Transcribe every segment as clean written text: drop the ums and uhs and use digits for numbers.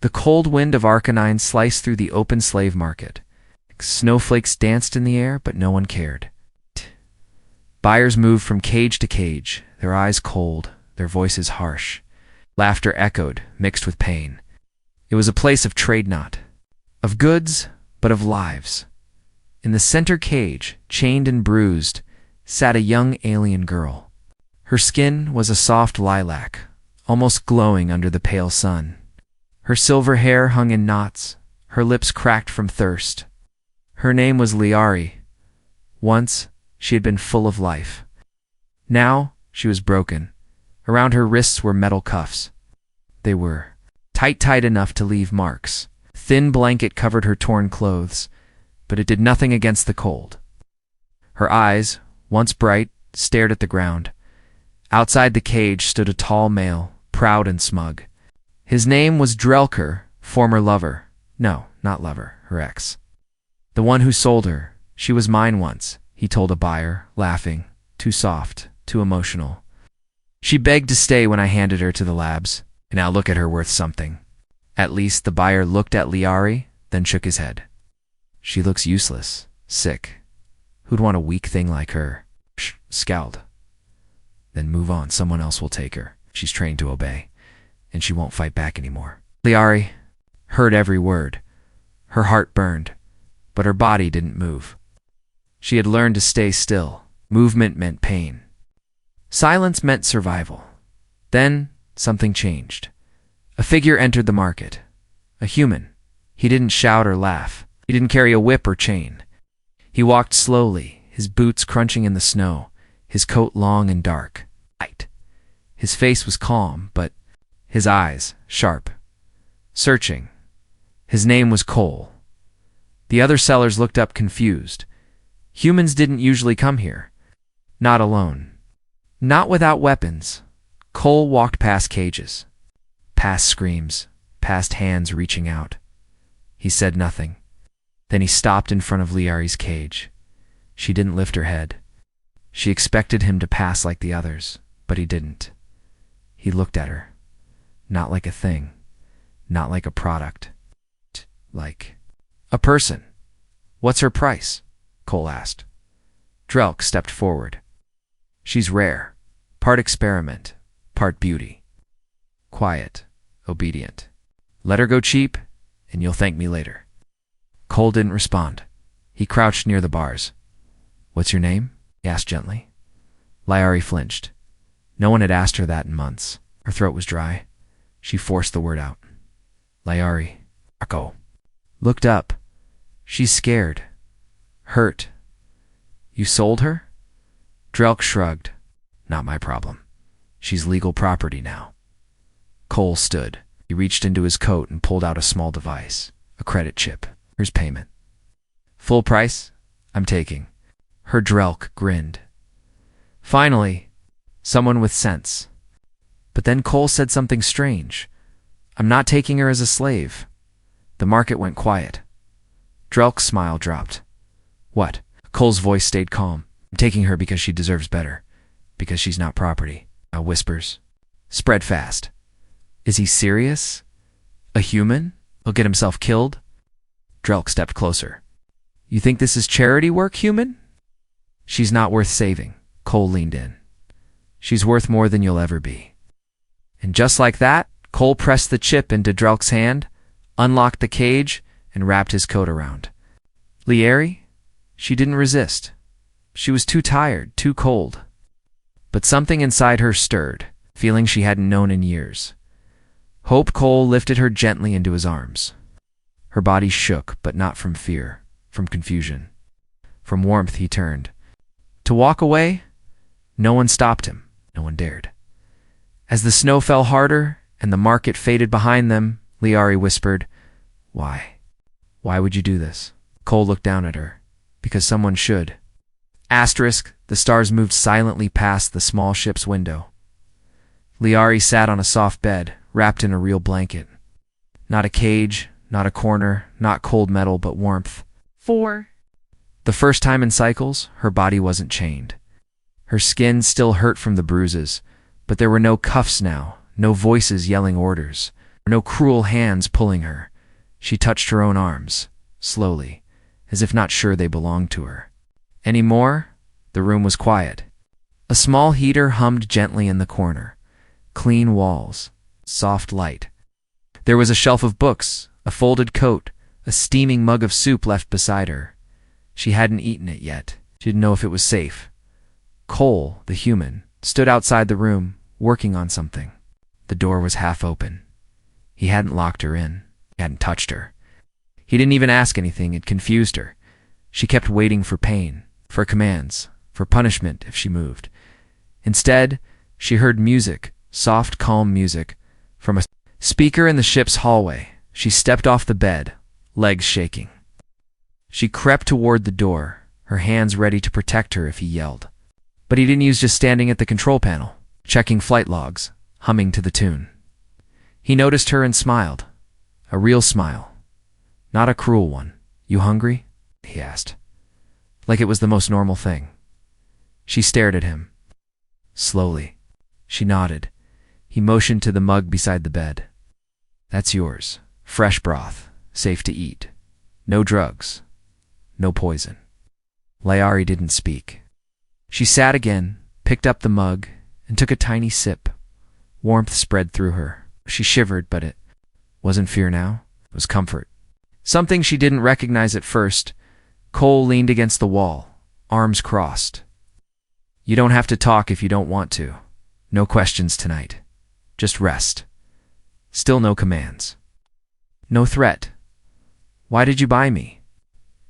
The cold wind of Arcanine sliced through the open slave market. Snowflakes danced in the air, but no one cared. Buyers moved from cage to cage, their eyes cold, their voices harsh. Laughter echoed, mixed with pain. It was a place of trade not of goods, but of lives. In the center cage, chained and bruised, sat a young alien girl. Her skin was a soft lilac, almost glowing under the pale sun. Her silver hair hung in knots, her lips cracked from thirst. Her name was Liari. Once, she had been full of life. Now, she was broken. Around her wrists were metal cuffs. They were tight enough to leave marks. A thin blanket covered her torn clothes, but it did nothing against the cold. Her eyes, once bright, stared at the ground. Outside the cage stood a tall male, proud and smug. His name was Drelker, former lover. No, not lover, her ex. The one who sold her. She was mine once, he told a buyer, laughing. Too soft, too emotional. She begged to stay when I handed her to the labs. And now look at her worth something. At least the buyer looked at Liari, then shook his head. She looks useless, sick. Who'd want a weak thing like her? Psh, scowled. Then move on, someone else will take her. She's trained to obey, and she won't fight back anymore. Liari heard every word. Her heart burned, but her body didn't move. She had learned to stay still. Movement meant pain. Silence meant survival. Then something changed. A figure entered the market. A human. He didn't shout or laugh. He didn't carry a whip or chain. He walked slowly, his boots crunching in the snow, his coat long and dark. Light. His face was calm, but his eyes sharp. Searching. His name was Cole. The other sellers looked up confused. Humans didn't usually come here. Not alone. Not without weapons. Cole walked past cages. Past screams. Past hands reaching out. He said nothing. Then he stopped in front of Liari's cage. She didn't lift her head. She expected him to pass like the others, but he didn't. He looked at her. Not like a thing. Not like a product. Like a person. What's her price? Cole asked. Drelk stepped forward. She's rare. Part experiment, part beauty. Quiet, obedient. Let her go cheap, and you'll thank me later. Cole didn't respond. He crouched near the bars. What's your name? He asked gently. Liari flinched. No one had asked her that in months. Her throat was dry. She forced the word out. Liari. Marco. Looked up. She's scared. Hurt. You sold her? Drelk shrugged. Not my problem. She's legal property now. Cole stood. He reached into his coat and pulled out a small device. A credit chip. Here's payment. Full price? I'm taking. Her Drelk grinned. Finally, someone with sense. But then Cole said something strange. I'm not taking her as a slave. The market went quiet. Drelk's smile dropped. What? Cole's voice stayed calm. I'm taking her because she deserves better. Because she's not property. Whispers. Spread fast. Is he serious? A human? He'll get himself killed? Drelk stepped closer. You think this is charity work, human? She's not worth saving. Cole leaned in. She's worth more than you'll ever be. And just like that, Cole pressed the chip into Drelk's hand, unlocked the cage, and wrapped his coat around. Liari? She didn't resist. She was too tired, too cold. But something inside her stirred, feeling she hadn't known in years. Hope Cole lifted her gently into his arms. Her body shook, but not from fear, from confusion. From warmth he turned. To walk away? No one stopped him. No one dared. As the snow fell harder and the market faded behind them, Liari whispered, Why? Why would you do this? Cole looked down at her. Because someone should. Asterisk, the stars moved silently past the small ship's window. Liari sat on a soft bed, wrapped in a real blanket. Not a cage, not a corner, not cold metal, but warmth. 4. The first time in cycles, her body wasn't chained. Her skin still hurt from the bruises, but there were no cuffs now, no voices yelling orders. No cruel hands pulling her. She touched her own arms, slowly, as if not sure they belonged to her. Any more? The room was quiet. A small heater hummed gently in the corner. Clean walls, soft light. There was a shelf of books, a folded coat, a steaming mug of soup left beside her. She hadn't eaten it yet. She didn't know if it was safe. Cole, the human, stood outside the room, working on something. The door was half open. He hadn't locked her in. He hadn't touched her. He didn't even ask anything. It confused her. She kept waiting for pain, for commands, for punishment if she moved. Instead, she heard music, soft, calm music, from a speaker in the ship's hallway. She stepped off the bed, legs shaking. She crept toward the door, her hands ready to protect her if he yelled. But he didn't use just standing at the control panel, checking flight logs, humming to the tune. He noticed her and smiled. A real smile. Not a cruel one. "You hungry?" he asked. Like it was the most normal thing. She stared at him. Slowly. She nodded. He motioned to the mug beside the bed. "That's yours. Fresh broth. Safe to eat. No drugs. No poison." Layari didn't speak. She sat again, picked up the mug, and took a tiny sip. Warmth spread through her. She shivered, but it wasn't fear now. It was comfort. Something she didn't recognize at first. Cole leaned against the wall, arms crossed. "You don't have to talk if you don't want to. No questions tonight. Just rest. Still no commands. No threat. Why did you buy me?"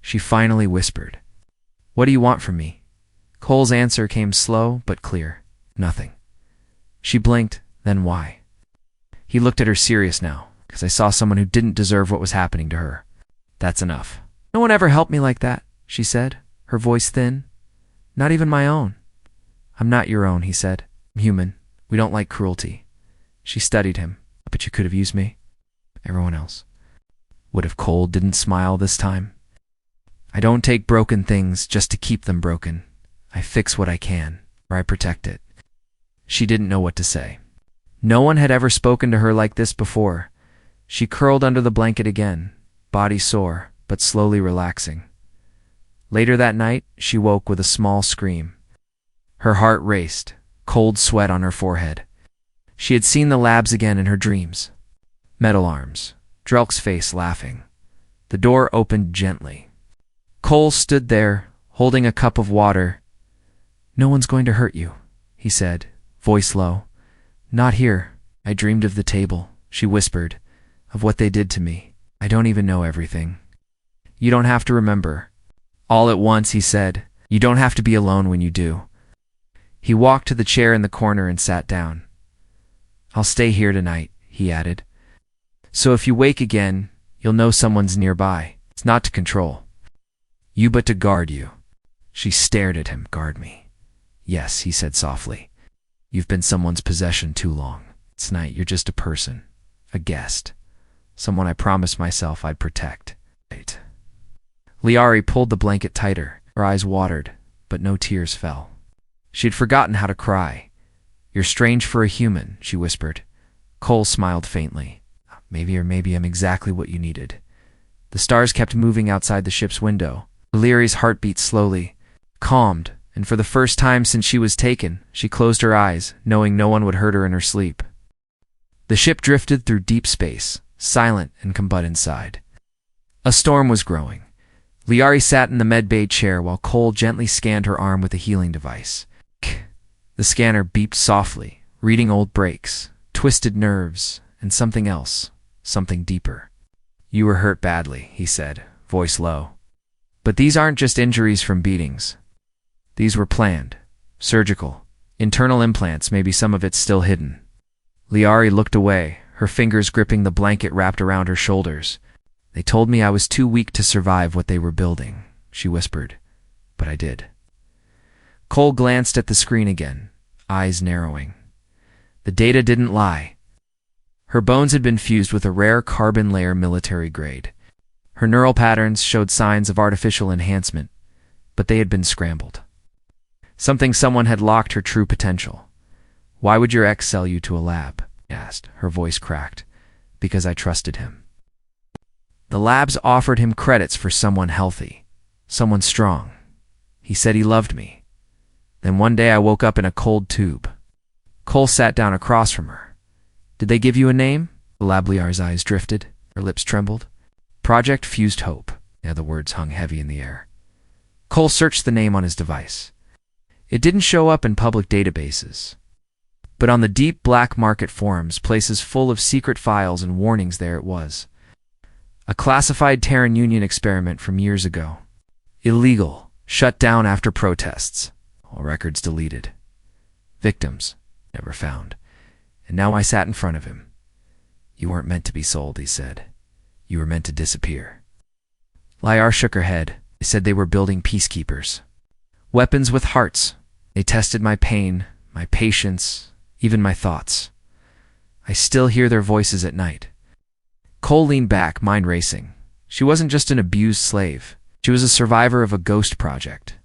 She finally whispered. "What do you want from me?" Cole's answer came slow but clear. "Nothing." She blinked, then why? He looked at her serious now, because I saw someone who didn't deserve what was happening to her. That's enough. "No one ever helped me like that," she said, her voice thin. "Not even my own." "I'm not your own," he said. "I'm human. We don't like cruelty." She studied him. "But you could have used me." Everyone else. What if Cole didn't smile this time? "I don't take broken things just to keep them broken. I fix what I can, or I protect it." She didn't know what to say. No one had ever spoken to her like this before. She curled under the blanket again, body sore, but slowly relaxing. Later that night, she woke with a small scream. Her heart raced, cold sweat on her forehead. She had seen the labs again in her dreams. Metal arms, Drelk's face laughing. The door opened gently. Cole stood there, holding a cup of water. "No one's going to hurt you," he said, voice low. "Not here. I dreamed of the table," she whispered, "of what they did to me. I don't even know everything." "You don't have to remember." All at once, he said, "You don't have to be alone when you do." He walked to the chair in the corner and sat down. "I'll stay here tonight," he added. "So if you wake again, you'll know someone's nearby. It's not to control you, but to guard you." She stared at him. "Guard me?" "Yes," he said softly. "You've been someone's possession too long. Tonight you're just a person, a guest, someone I promised myself I'd protect." Right. Liari pulled the blanket tighter. Her eyes watered, but no tears fell. She had forgotten how to cry. "You're strange for a human," she whispered. Cole smiled faintly. Maybe I'm exactly what you needed." The stars kept moving outside the ship's window. Illyri's heart beat slowly, calmed, and for the first time since she was taken, she closed her eyes, knowing no one would hurt her in her sleep. The ship drifted through deep space, silent and but inside. A storm was growing. Liari sat in the medbay chair while Cole gently scanned her arm with a healing device. The scanner beeped softly, reading old breaks, twisted nerves, and something else, something deeper. "You were hurt badly," he said, voice low. "But these aren't just injuries from beatings. These were planned, surgical, internal implants, maybe some of it's still hidden." Liari looked away, her fingers gripping the blanket wrapped around her shoulders. "They told me I was too weak to survive what they were building," she whispered. "But I did." Cole glanced at the screen again, eyes narrowing. The data didn't lie. Her bones had been fused with a rare carbon layer military grade. Her neural patterns showed signs of artificial enhancement, but they had been scrambled. Someone had locked her true potential. "Why would your ex sell you to a lab?" he asked, her voice cracked. because I trusted him. The labs offered him credits for someone healthy, someone strong. He said he loved me. Then one day I woke up in a cold tube. Cole sat down across from her. Did they give you a name? The lab Liar's eyes drifted. Her lips trembled. Project Fused Hope. Yeah, the words hung heavy in the air. Cole searched the name on his device. It didn't show up in public databases. But on the deep black market forums, places full of secret files and warnings, there it was. A classified Terran Union experiment from years ago. Illegal. Shut down after protests. All records deleted. Victims never found. And now I sat in front of him. You weren't meant to be sold, he said. You were meant to disappear. Liar shook her head. They said they were building peacekeepers. Weapons with hearts. They tested my pain, my patience, even my thoughts. I still hear their voices at night. Cole leaned back, mind racing. She wasn't just an abused slave. She was a survivor of a ghost project.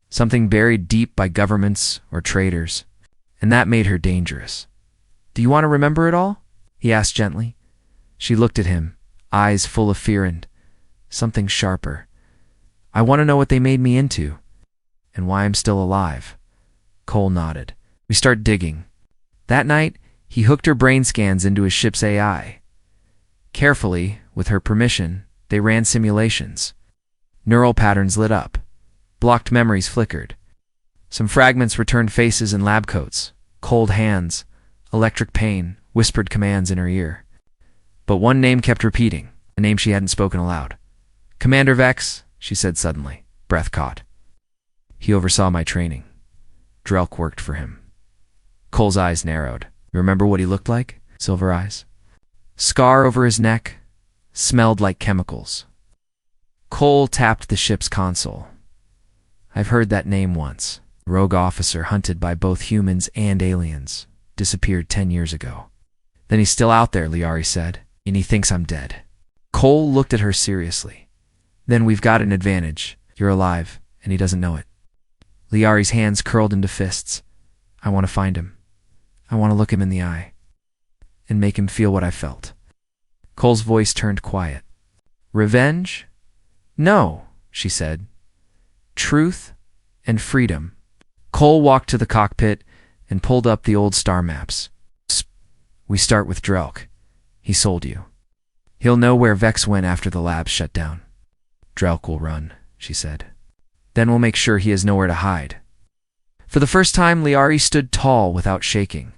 Something buried deep by governments or traitors. And that made her dangerous. Do you want to remember it all? He asked gently. She looked at him, eyes full of fear and something sharper. I want to know what they made me into, and why I'm still alive. Cole nodded. We start digging. That night, he hooked her brain scans into his ship's AI. Carefully, with her permission, they ran simulations. Neural patterns lit up. Blocked memories flickered. Some fragments returned faces in lab coats, cold hands, electric pain, whispered commands in her ear. But one name kept repeating, a name she hadn't spoken aloud. Commander Vex, she said suddenly, breath caught. He oversaw my training. Drelk worked for him. Cole's eyes narrowed. You remember what he looked like? Silver eyes. Scar over his neck. Smelled like chemicals. Cole tapped the ship's console. I've heard that name once. Rogue officer hunted by both humans and aliens. Disappeared 10 years ago. Then he's still out there, Liari said, and he thinks I'm dead. Cole looked at her seriously. Then we've got an advantage. You're alive, and he doesn't know it. Liari's hands curled into fists. I want to find him. I want to look him in the eye. And make him feel what I felt. Cole's voice turned quiet. Revenge? No, she said. Truth and freedom. Cole walked to the cockpit and pulled up the old star maps. We start with Drelk. He sold you. He'll know where Vex went after the labs shut down. Drelk will run, she said. Then we'll make sure he has nowhere to hide. For the first time, Liari stood tall without shaking.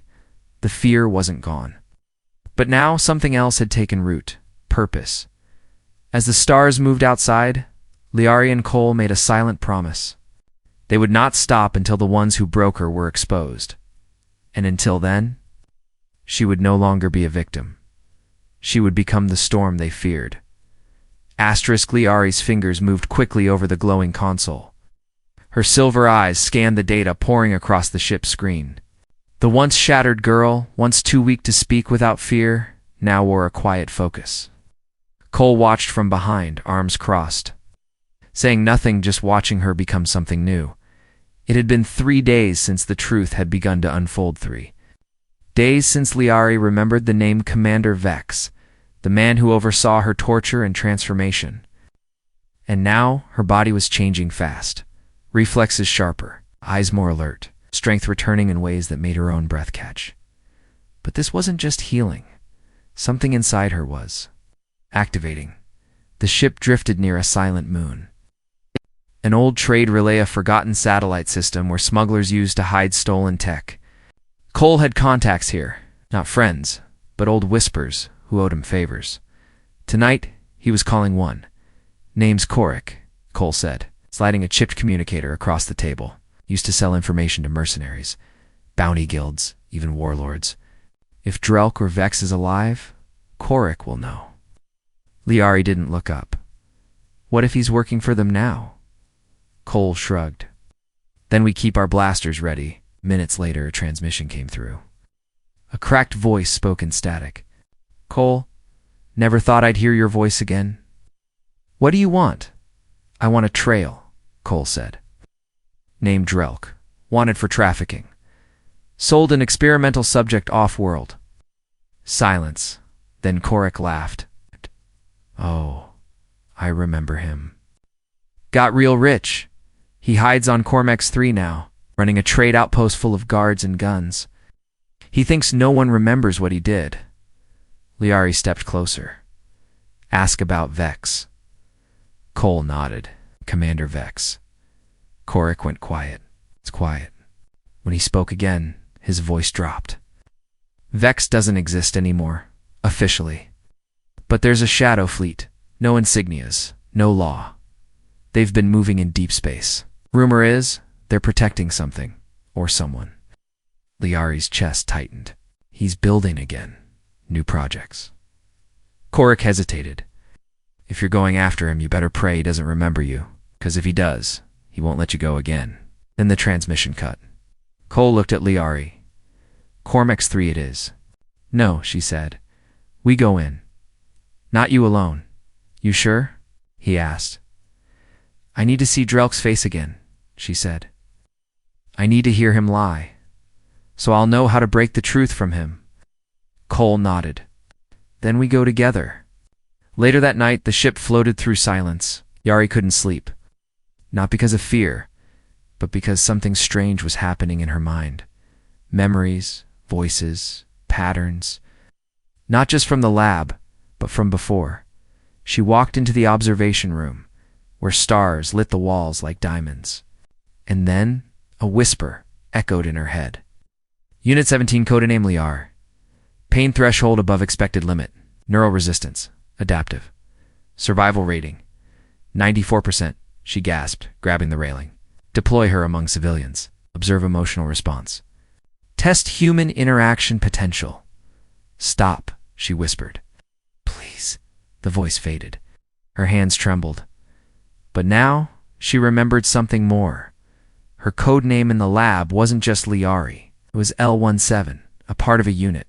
The fear wasn't gone. But now something else had taken root. Purpose. As the stars moved outside, Liari and Cole made a silent promise. They would not stop until the ones who broke her were exposed. And until then, she would no longer be a victim. She would become the storm they feared. Asterisk Liari's fingers moved quickly over the glowing console. Her silver eyes scanned the data pouring across the ship's screen. The once shattered girl, once too weak to speak without fear, now wore a quiet focus. Cole watched from behind, arms crossed. Saying nothing, just watching her become something new. It had been 3 days since the truth had begun to unfold. 3 days since Liari remembered the name Commander Vex, the man who oversaw her torture and transformation. And now her body was changing fast. Reflexes sharper, eyes more alert, strength returning in ways that made her own breath catch. But this wasn't just healing. Something inside her was activating. The ship drifted near a silent moon. An old trade relay, a forgotten satellite system where smugglers used to hide stolen tech. Cole had contacts here, not friends, but old whispers who owed him favors. Tonight, he was calling one. Name's Korik, Cole said, sliding a chipped communicator across the table. Used to sell information to mercenaries, bounty guilds, even warlords. If Drelk or Vex is alive, Korik will know. Liari didn't look up. What if he's working for them now? Cole shrugged. Then we keep our blasters ready. Minutes later, a transmission came through. A cracked voice spoke in static. Cole, never thought I'd hear your voice again. What do you want? I want a trail, Cole said. Named Drelk. Wanted for trafficking. Sold an experimental subject off-world. Silence. Then Korik laughed. Oh, I remember him. Got real rich. He hides on Cormex 3 now, running a trade outpost full of guards and guns. He thinks no one remembers what he did. Liari stepped closer. Ask about Vex. Cole nodded. Commander Vex. Korik went quiet. It's quiet. When he spoke again, his voice dropped. Vex doesn't exist anymore, officially. But there's a shadow fleet. No insignias. No law. They've been moving in deep space. Rumor is, they're protecting something. Or someone. Liari's chest tightened. He's building again. New projects. Korik hesitated. If you're going after him, you better pray he doesn't remember you. 'Cause if he does, he won't let you go again. Then the transmission cut. Cole looked at Liari. Cormex 3 it is. No, she said. We go in. Not you alone. You sure? He asked. I need to see Drelk's face again, she said. I need to hear him lie. So I'll know how to break the truth from him. Cole nodded. Then we go together. Later that night, the ship floated through silence. Yari couldn't sleep. Not because of fear, but because something strange was happening in her mind. Memories, voices, patterns. Not just from the lab, but from before. She walked into the observation room, where stars lit the walls like diamonds. And then, a whisper echoed in her head. Unit 17 codename Liar. Pain threshold above expected limit. Neural resistance. Adaptive. Survival rating. 94%, she gasped, grabbing the railing. Deploy her among civilians. Observe emotional response. Test human interaction potential. Stop, she whispered. Please. The voice faded. Her hands trembled. But now, she remembered something more. Her code name in the lab wasn't just Liari. It was L-17, a part of a unit.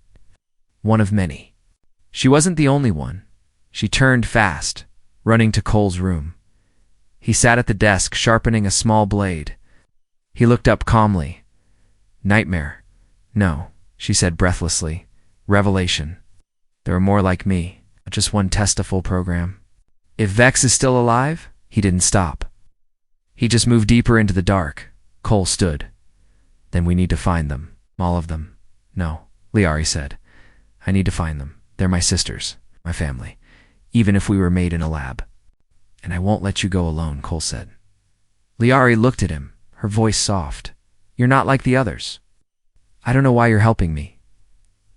One of many. She wasn't the only one. She turned fast, running to Cole's room. He sat at the desk, sharpening a small blade. He looked up calmly. Nightmare. No, she said breathlessly. Revelation. There are more like me. Just one testable program. If Vex is still alive, he didn't stop. He just moved deeper into the dark. Cole stood. Then we need to find them. All of them. No, Liari said. I need to find them. They're my sisters, my family, even if we were made in a lab. And I won't let you go alone, Cole said. Liari looked at him, her voice soft. You're not like the others. I don't know why you're helping me.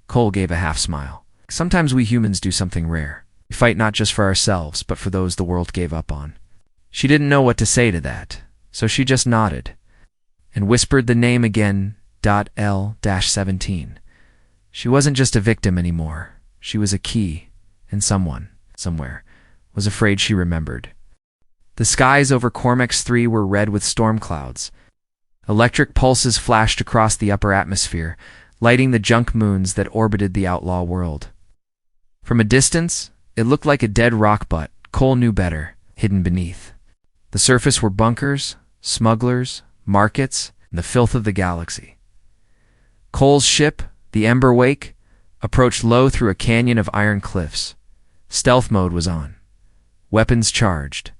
Cole gave a half smile. Sometimes we humans do something rare. We fight not just for ourselves, but for those the world gave up on. She didn't know what to say to that, so she just nodded and whispered the name again, L-17. She wasn't just a victim anymore. She was a key, and someone, somewhere, was afraid she remembered. The skies over Cormex 3 were red with storm clouds. Electric pulses flashed across the upper atmosphere, lighting the junk moons that orbited the outlaw world. From a distance, it looked like a dead rock butt, Cole knew better, hidden beneath. The surface were bunkers, smugglers, markets, and the filth of the galaxy. Cole's ship, the Ember Wake, approached low through a canyon of iron cliffs. Stealth mode was on. Weapons charged.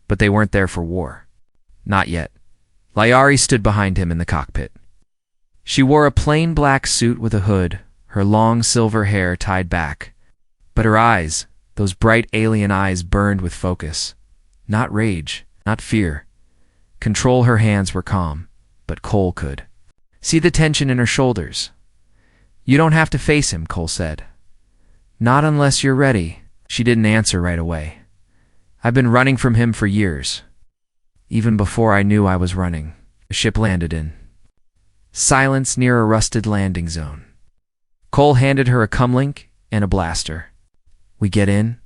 But they weren't there for war. Not yet. Liari stood behind him in the cockpit. She wore a plain black suit with a hood, her long silver hair tied back. But her eyes, those bright alien eyes, burned with focus. Not rage, not fear. Control her hands were calm, but Cole could. See the tension in her shoulders. You don't have to face him, Cole said. Not unless you're ready. She didn't answer right away. I've been running from him for years. Even before I knew I was running, the ship landed in. Silence near a rusted landing zone. Cole handed her a comlink and a blaster. We get in,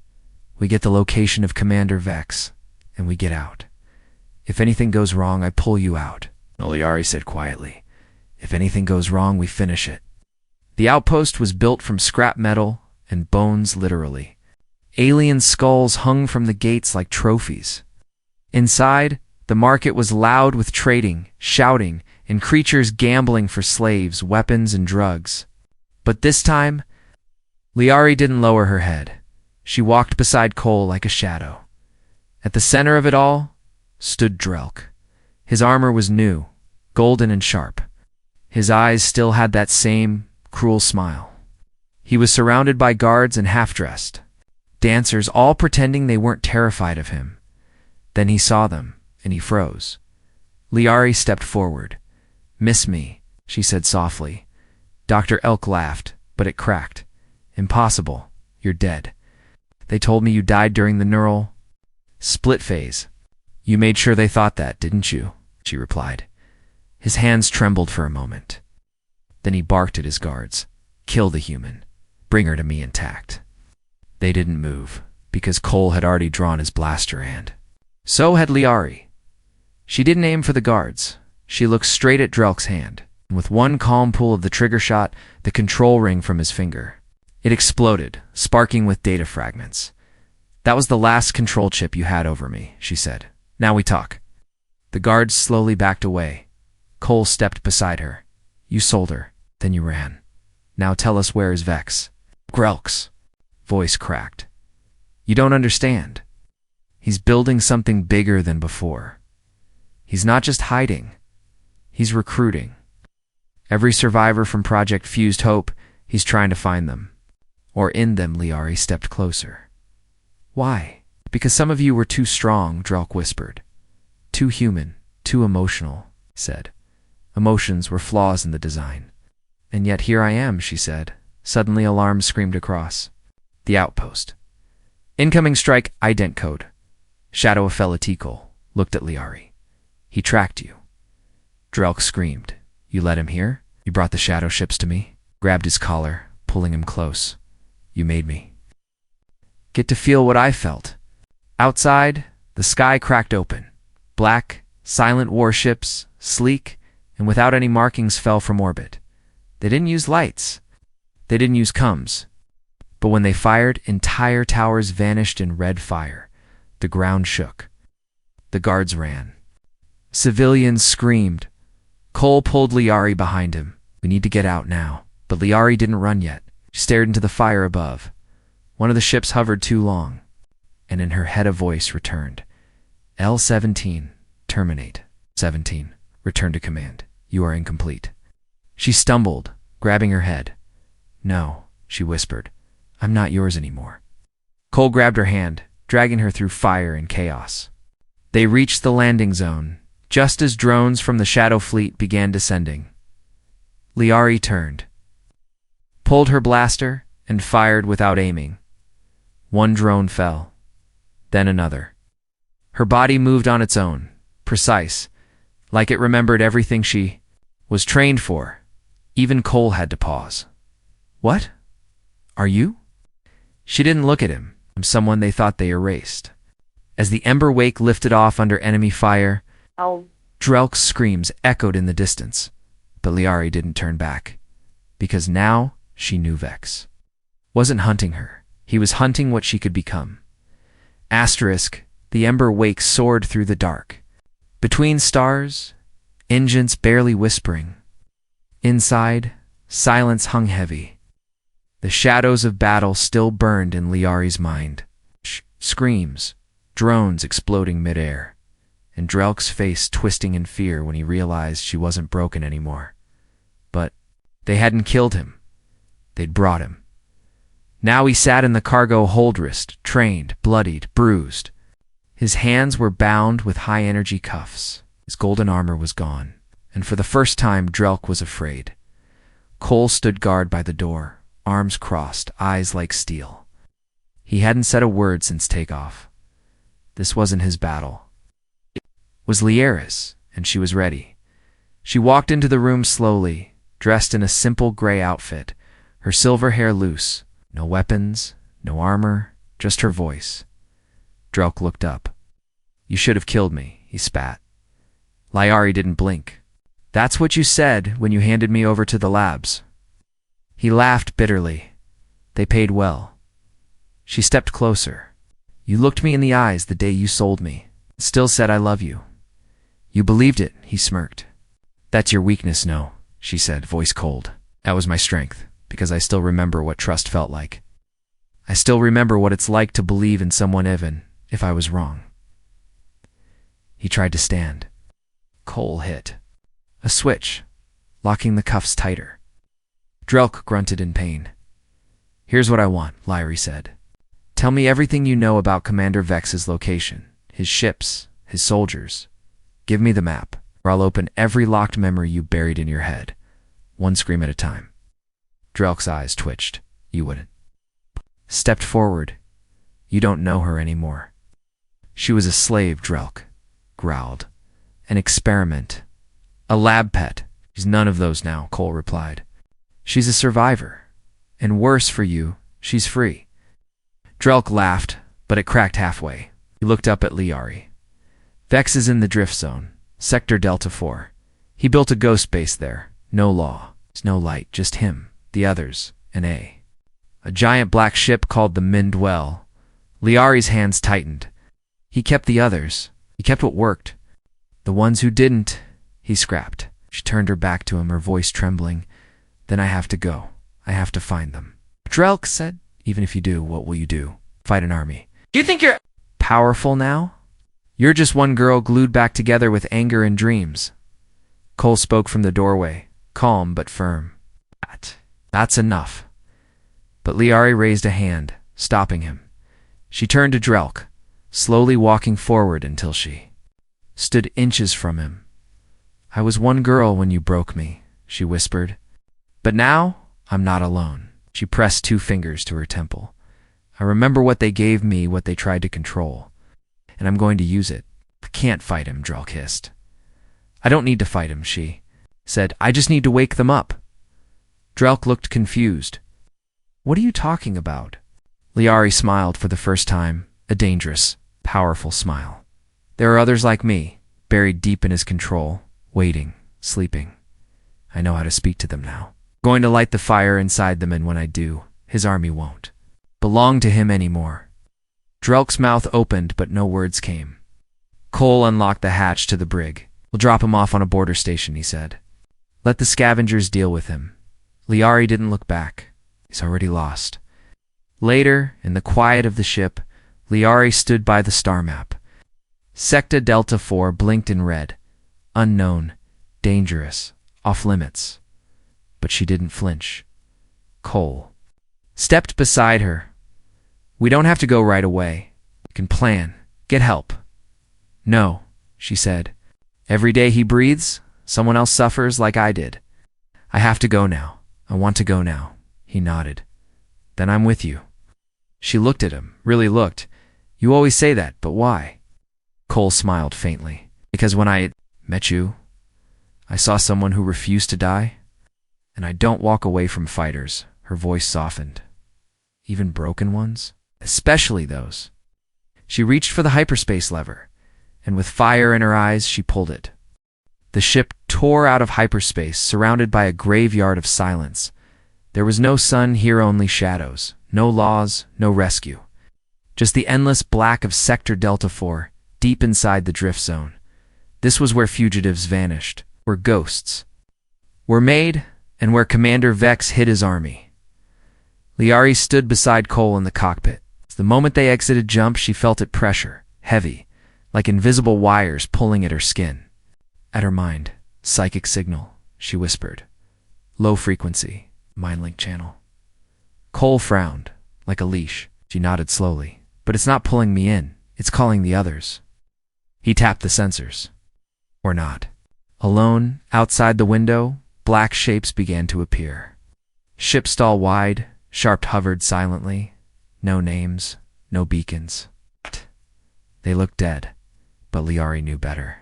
we get the location of Commander Vex, and we get out. If anything goes wrong, I pull you out, Liari said quietly. If anything goes wrong, we finish it. The outpost was built from scrap metal and bones, literally. Alien skulls hung from the gates like trophies. Inside, the market was loud with trading, shouting, and creatures gambling for slaves, weapons, and drugs. But this time, Liari didn't lower her head. She walked beside Cole like a shadow. At the center of it all stood Drelk. His armor was new, golden and sharp. His eyes still had that same cruel smile. He was surrounded by guards and half-dressed dancers, all pretending they weren't terrified of him. Then he saw them, and he froze. Liari stepped forward. "Miss me," she said softly. Dr. Elk laughed, but it cracked. "Impossible. You're dead. They told me you died during the neural split phase." "You made sure they thought that, didn't you?" she replied. His hands trembled for a moment. Then he barked at his guards. "Kill the human. Bring her to me intact." They didn't move, because Cole had already drawn his blaster and so had Liari. She didn't aim for the guards. She looked straight at Drelk's hand, and with one calm pull of the trigger shot, the control ring from his finger. It exploded, sparking with data fragments. "That was the last control chip you had over me," she said. "Now we talk." The guards slowly backed away. Cole stepped beside her. "You sold her, then you ran. Now tell us, where is Vex?" Drelk's voice cracked. "You don't understand. He's building something bigger than before. He's not just hiding. He's recruiting. Every survivor from Project Fused Hope, he's trying to find them. Or in them." Liari stepped closer. "Why?" "Because some of you were too strong," Drelk whispered. "Too human, too emotional," he said. "Emotions were flaws in the design." "And yet here I am," she said. Suddenly alarm screamed across. The outpost. "Incoming strike ident code." Shadow of Felitikal looked at Liari. "He tracked you." Drelk screamed. "You let him here? You brought the shadow ships to me?" Grabbed his collar, pulling him close. "You made me get to feel what I felt." Outside, the sky cracked open. Black, silent warships, sleek, and without any markings, fell from orbit. They didn't use lights. They didn't use comms. But when they fired, entire towers vanished in red fire. The ground shook. The guards ran. Civilians screamed. Cole pulled Liari behind him. "We need to get out now." But Liari didn't run yet. She stared into the fire above. One of the ships hovered too long, and in her head a voice returned. "L-17, terminate. 17, return to command. You are incomplete." She stumbled, grabbing her head. "No," she whispered. "I'm not yours anymore." Cole grabbed her hand, dragging her through fire and chaos. They reached the landing zone, just as drones from the Shadow Fleet began descending. Liari turned, pulled her blaster, and fired without aiming. One drone fell, then another. Her body moved on its own, precise, like it remembered everything she was trained for. Even Cole had to pause. "What? Are you?" She didn't look at him. I'm someone they thought they erased. As the ember wake lifted off under enemy fire, Drelk's screams echoed in the distance. But Liari didn't turn back, because now she knew Vex wasn't hunting her. He was hunting what she could become. Asterisk, the ember wake soared through the dark. Between stars, engines barely whispering. Inside, silence hung heavy. The shadows of battle still burned in Liari's mind. Screams, drones exploding midair, and Drelk's face twisting in fear when he realized she wasn't broken anymore. But they hadn't killed him. They'd brought him. Now he sat in the cargo holdrest, trained, bloodied, bruised. His hands were bound with high-energy cuffs. His golden armor was gone, and for the first time Drelk was afraid. Cole stood guard by the door, arms crossed, eyes like steel. He hadn't said a word since takeoff. This wasn't his battle. It was Liara's, and she was ready. She walked into the room slowly, dressed in a simple gray outfit, her silver hair loose. No weapons, no armor, just her voice. Drelk looked up. "You should have killed me," he spat. Liari didn't blink. "That's what you said when you handed me over to the labs." He laughed bitterly. "They paid well." She stepped closer. "You looked me in the eyes the day you sold me. Still said I love you." "You believed it," he smirked. "That's your weakness, no," she said, voice cold. "That was my strength, because I still remember what trust felt like." I still remember what it's like to believe in someone even if I was wrong. He tried to stand. Cole hit a switch, locking the cuffs tighter. Drelk grunted in pain. Here's what I want, Lyrie said. Tell me everything you know about Commander Vex's location, his ships, his soldiers. Give me the map, or I'll open every locked memory you buried in your head, one scream at a time. Drelk's eyes twitched. You wouldn't. Stepped forward. You don't know her anymore. She was a slave, Drelk growled. An experiment. A lab pet. She's none of those now, Cole replied. She's a survivor. And worse for you, she's free. Drelk laughed, but it cracked halfway. He looked up at Lyrie. Vex is in the drift zone, Sector Delta 4. He built a ghost base there. No law. There's no light, just him, the others, and A giant black ship called the Mindwell. Lyarie's hands tightened. He kept the others. He kept what worked. The ones who didn't, he scrapped. She turned her back to him, her voice trembling. Then I have to go. I have to find them. Drelk said, even if you do, what will you do? Fight an army. Do you think you're powerful now? You're just one girl glued back together with anger and dreams. Cole spoke from the doorway, calm but firm. That's enough. But Lyrie raised a hand, stopping him. She turned to Drelk, slowly walking forward until she stood inches from him. I was one girl when you broke me, she whispered. But now, I'm not alone. She pressed 2 fingers to her temple. I remember what they gave me, what they tried to control. And I'm going to use it. I can't fight him, Drelk hissed. I don't need to fight him, she said. I just need to wake them up. Drelk looked confused. What are you talking about? Lyrie smiled for the first time, a dangerous, powerful smile. There are others like me, buried deep in his control, waiting, sleeping. I know how to speak to them now. I'm going to light the fire inside them, and when I do, his army won't belong to him anymore. Drelk's mouth opened, but no words came. Cole unlocked the hatch to the brig. We'll drop him off on a border station, he said. Let the scavengers deal with him. Lyrie didn't look back. He's already lost. Later, in the quiet of the ship, Lyrie stood by the star map. Sector Delta 4 blinked in red. Unknown, dangerous, off limits. But she didn't flinch. Cole stepped beside her. We don't have to go right away. We can plan. Get help. No, she said. Every day he breathes, someone else suffers like I did. I have to go now. I want to go now. He nodded. Then I'm with you. She looked at him, really looked. You always say that, but why? Cole smiled faintly. Because when I met you, I saw someone who refused to die. And I don't walk away from fighters. Her voice softened. Even broken ones? Especially those. She reached for the hyperspace lever, and with fire in her eyes, she pulled it. The ship tore out of hyperspace, surrounded by a graveyard of silence. There was no sun here, only shadows. No laws, no rescue. Just the endless black of Sector Delta 4, deep inside the drift zone. This was where fugitives vanished, where ghosts were made, and where Commander Vex hid his army. Lyrie stood beside Cole in the cockpit. The moment they exited jump, she felt it pressure, heavy, like invisible wires pulling at her skin. At her mind, psychic signal, she whispered. Low frequency, mind link channel. Cole frowned, like a leash. She nodded slowly. But it's not pulling me in, it's calling the others. He tapped the sensors. Or not. Alone, outside the window, black shapes began to appear. Ship stall wide, Sharp hovered silently. No names, no beacons. They looked dead, but Lyrie knew better.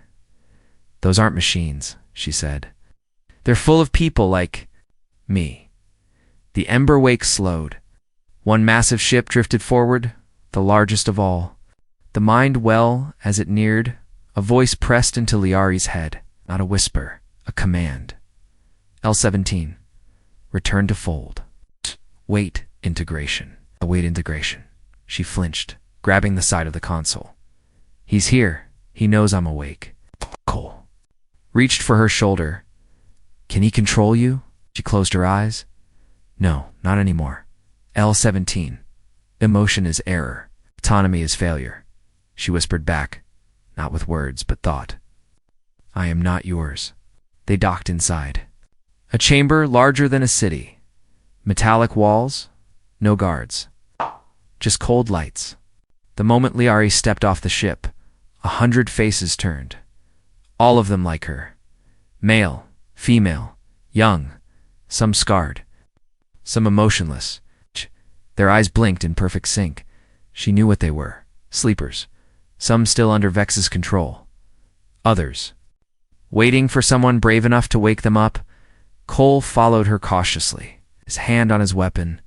Those aren't machines, she said. They're full of people like me. The ember wake slowed. One massive ship drifted forward, the largest of all. The mind well, as it neared, a voice pressed into Lyarie's head, not a whisper, a command. L-17. Return to fold. Wait integration. Await integration. She flinched, grabbing the side of the console. He's here. He knows I'm awake. Cole reached for her shoulder. Can he control you? She closed her eyes. No, not anymore. L-17. Emotion is error. Autonomy is failure. She whispered back, not with words, but thought. I am not yours. They docked inside. A chamber larger than a city. Metallic walls, no guards. Just cold lights. The moment Liari stepped off the ship, 100 faces turned. All of them like her. Male, female, young, some scarred, some emotionless. Their eyes blinked in perfect sync. She knew what they were. Sleepers. Some still under Vex's control. Others. Waiting for someone brave enough to wake them up, Cole followed her cautiously, his hand on his weapon.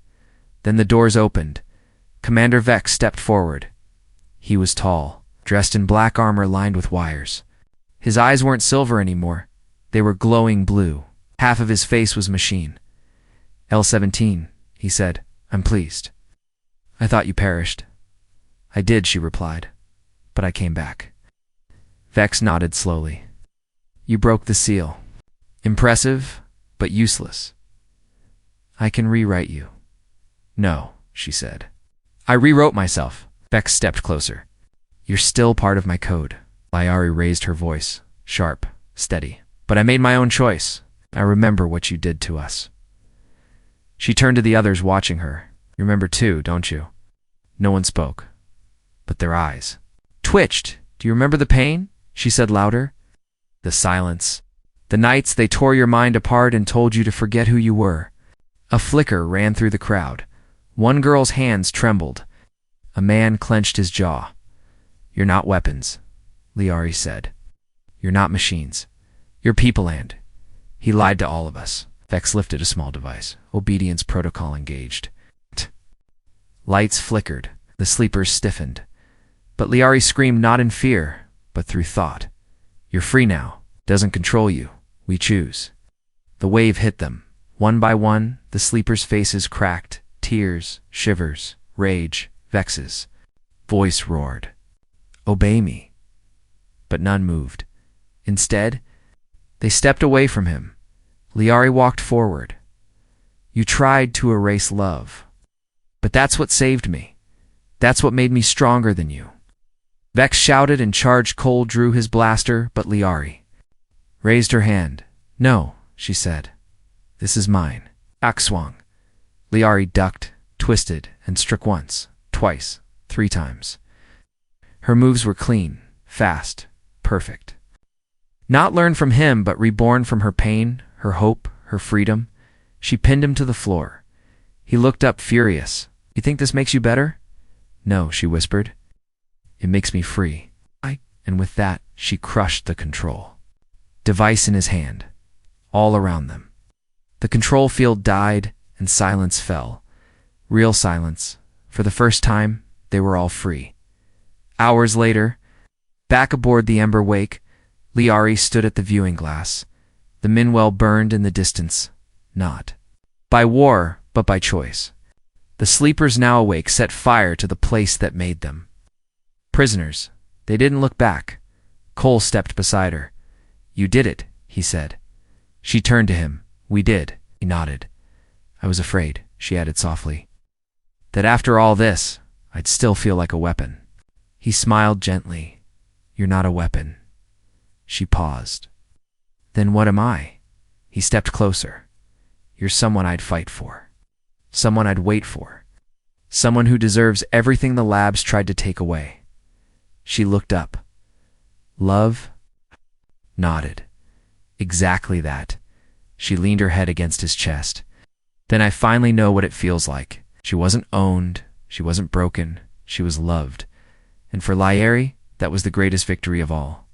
Then the doors opened. Commander Vex stepped forward. He was tall, dressed in black armor lined with wires. His eyes weren't silver anymore. They were glowing blue. Half of his face was machine. L-17, he said. I'm pleased. I thought you perished. I did, she replied. But I came back. Vex nodded slowly. You broke the seal. Impressive, but useless. I can rewrite you. No, she said. I rewrote myself. Vex stepped closer. You're still part of my code. Liari raised her voice, sharp, steady. But I made my own choice. I remember what you did to us. She turned to the others watching her. You remember too, don't you? No one spoke. But their eyes twitched. Do you remember the pain? She said louder. The silence. The nights they tore your mind apart and told you to forget who you were. A flicker ran through the crowd. One girl's hands trembled. A man clenched his jaw. You're not weapons, Liari said. You're not machines. You're people, and he lied to all of us. Vex lifted a small device. Obedience protocol engaged. Lights flickered. The sleepers stiffened. But Liari screamed not in fear, but through thought. You're free now. Doesn't control you. We choose. The wave hit them. One by one, the sleepers' faces cracked. Tears, shivers, rage, Vex's voice roared. Obey me. But none moved. Instead, they stepped away from him. Liari walked forward. You tried to erase love. But that's what saved me. That's what made me stronger than you. Vex shouted and charged. Cole drew his blaster, but Liari raised her hand. No, she said. This is mine. Axe swung. Liari ducked, twisted, and struck once, twice, 3 times. Her moves were clean, fast, perfect. Not learned from him, but reborn from her pain, her hope, her freedom. She pinned him to the floor. He looked up furious. You think this makes you better? No, she whispered. It makes me free. And with that, she crushed the control device in his hand, all around them. The control field died and silence fell. Real silence. For the first time, they were all free. Hours later, back aboard the Ember Wake, Liari stood at the viewing glass. The Minwell burned in the distance, not by war, but by choice. The sleepers now awake set fire to the place that made them. Prisoners. They didn't look back. Cole stepped beside her. You did it, he said. She turned to him. We did. He nodded. I was afraid, she added softly, that after all this, I'd still feel like a weapon. He smiled gently. You're not a weapon. She paused. Then what am I? He stepped closer. You're someone I'd fight for. Someone I'd wait for. Someone who deserves everything the labs tried to take away. She looked up. Love? Nodded. Exactly that. She leaned her head against his chest. Then I finally know what it feels like. She wasn't owned. She wasn't broken. She was loved. And for Liari, that was the greatest victory of all.